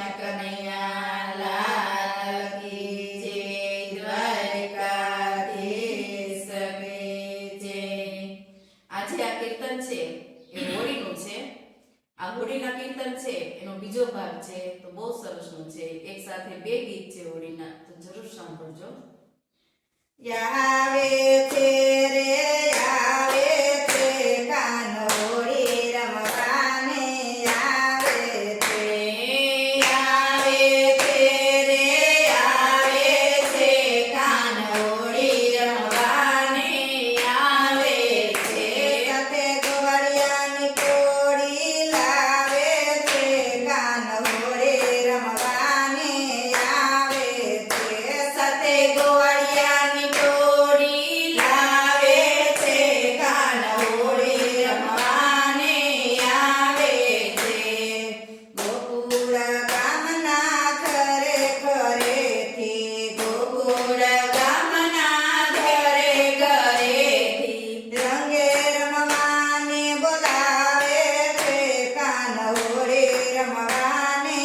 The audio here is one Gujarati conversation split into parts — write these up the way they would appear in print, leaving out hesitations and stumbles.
કૃષ્ણ કનૈયા લાલ કી જય, દ્વારકાધીશ કી જય. આજે આ કીર્તન છે એ હોળીનું છે. આ હોળીના કીર્તન છે એનો બીજો ભાગ છે, તો બહુ સરસનું છે. એક સાથે બે ગીત છે હોળીના, તો જરૂર સાંભળજો. આવે છે રે આવે છે કાન હોળી રમવાને આવે છે. આવે છે રે આવે છે કાન હોળી રમવાને આવે છે. સાથે ગોવાળિયાની કોળી લાવે છે કાન હોળી રમવાને આવે છે. સાથે ગોવાળિયાની ટોળી લાવે છે કાન હોળી રમવાને આવે છે. ગોકુળ ગામના ઘરે ઘરેથી ગોકુળ ગામના ઘરે ઘરેથી રંગે રમવાને બોલાવે છે કાન હોળી રમવાને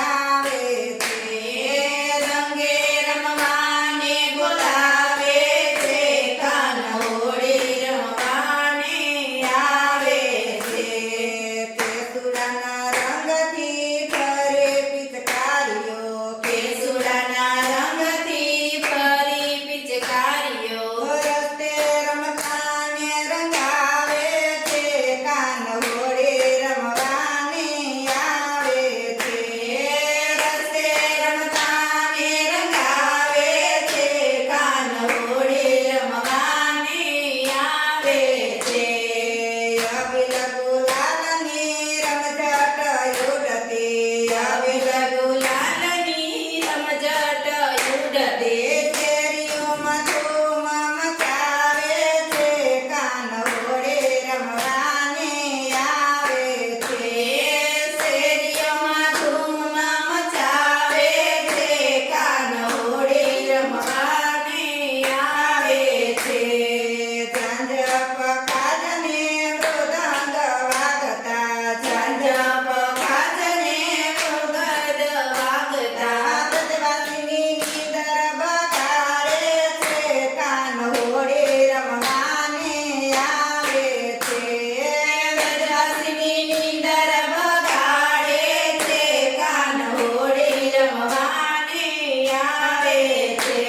આવે છે. રંગે રમવાને બોલાવે છે કાન હોળી રમવાને આવે છે. કેસુડાના રંગથી ભરે પિચકારીઓ કેસુડાના રંગથી ફરી પિચકારીઓ રસ્તે રમવાને રંગાવે છે કાન હોળી રમવાને આવે છે. રસ્તે રમતાને રંગાવે છે કાન હોળી રમવાને આવે છે. અબિલ ગુલાલની રમઝટ ઉડતી અબિલ ગુલાલની રમઝટ ઉડતી શેરીઓમાં ધૂમ મચાવે છે કાન હોળી રમવાને આવે છે. શેરીઓમાં ધૂમ મચાવે છે કાન હોળી રમવાને આવે છે. ઝાંઝ પખાજને મૃદંગ વાગતા ઝાંઝ પખાજને મૃદંગ વાગતા બ્રજવાસીની નીંદર બગાડે છે કાન હોળી રમવાને આવે છે. બ્રજવાસીની નીંદર બગાડે છે કાન હોળી રમવાને આવે છે.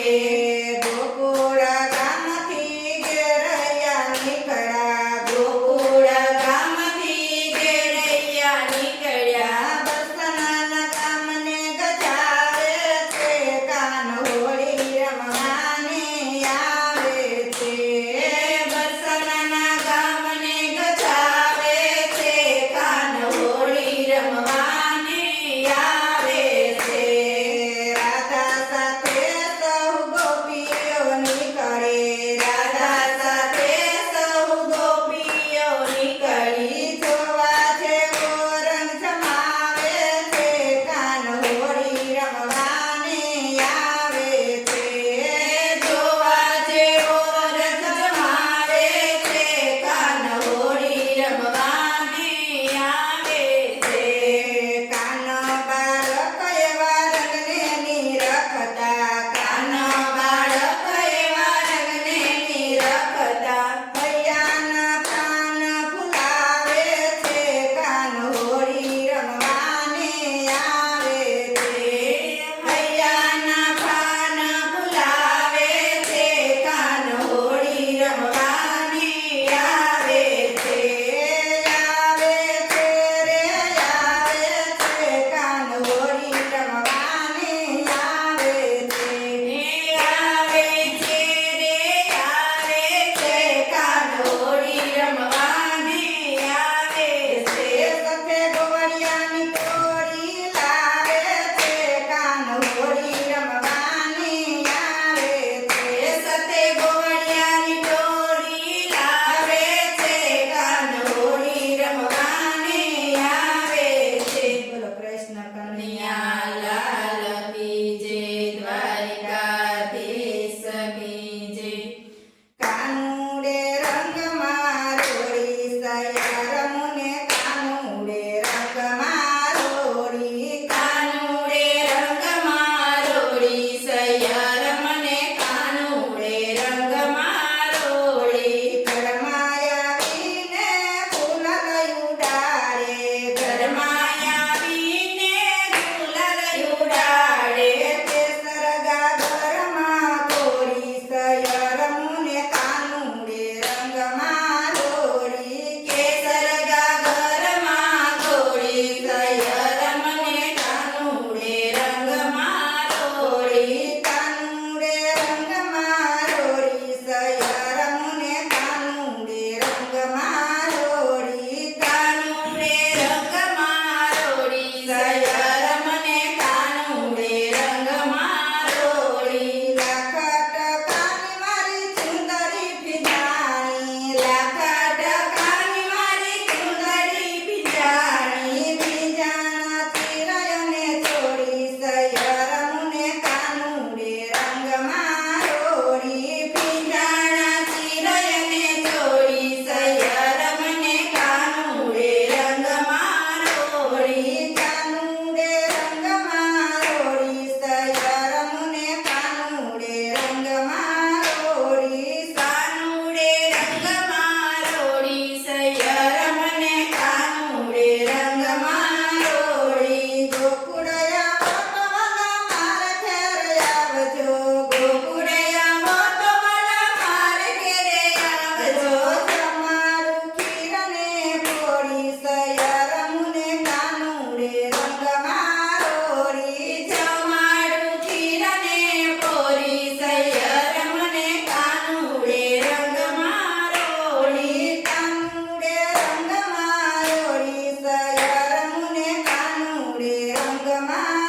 ગોકુળ ગામથી ઘેરૈયા નીકળ્યા ગોકુળ ગામથી ઘેરૈયા નીકળ્યા બરસાના ગામને ગજાવે છે કાન હોળી રમવાને આવે છે. બરસાનાના ગામને ગજાવે છે કાન હોળી રમવાને આવે છે. રાધા સાથે સૌ ગોપીઓ નીકળે રાધા સાથે સૌ ગોપીઓ નીકળી જોવા જેવો રંગ જમાવે છે કાન હોળી રમવાને આવે છે. જોવા જેવો રંગ જમાવે છે કાન હોળી રમવાને આવે છે. કાન બાળક એવા રંગને નિરખતા કાન બાળક એવા રંગને નિરખતા હૈયાના પાન ફુલાવે છે કાન હોળી રમવાને આવે છે. હૈયાના પાન ફુલાવે છે કાન હોળી રમવાને આવે છે. આવે છે રે આવે છે કાન હોળી રમવાને આવે છે. આવે છે રે આવે છે કાન હોળી રમવાને આવે છે. સાથે ગોવાળિયાની ટોળી લાવે છે કાન હોળી રમવાને આવે છે. સાથે ગોવાળિયાની ટોળી લાવે છે કાન હોળી રમવાને આવે છે. બોલો કૃષ્ણ કનૈયા લાલ કી જય, દ્વારકાધીશ કી જય. કાનુડે રંગમાં રોળી સયા રમુને કાનુડે રંગમાં રોળી કાનુ રંગમાં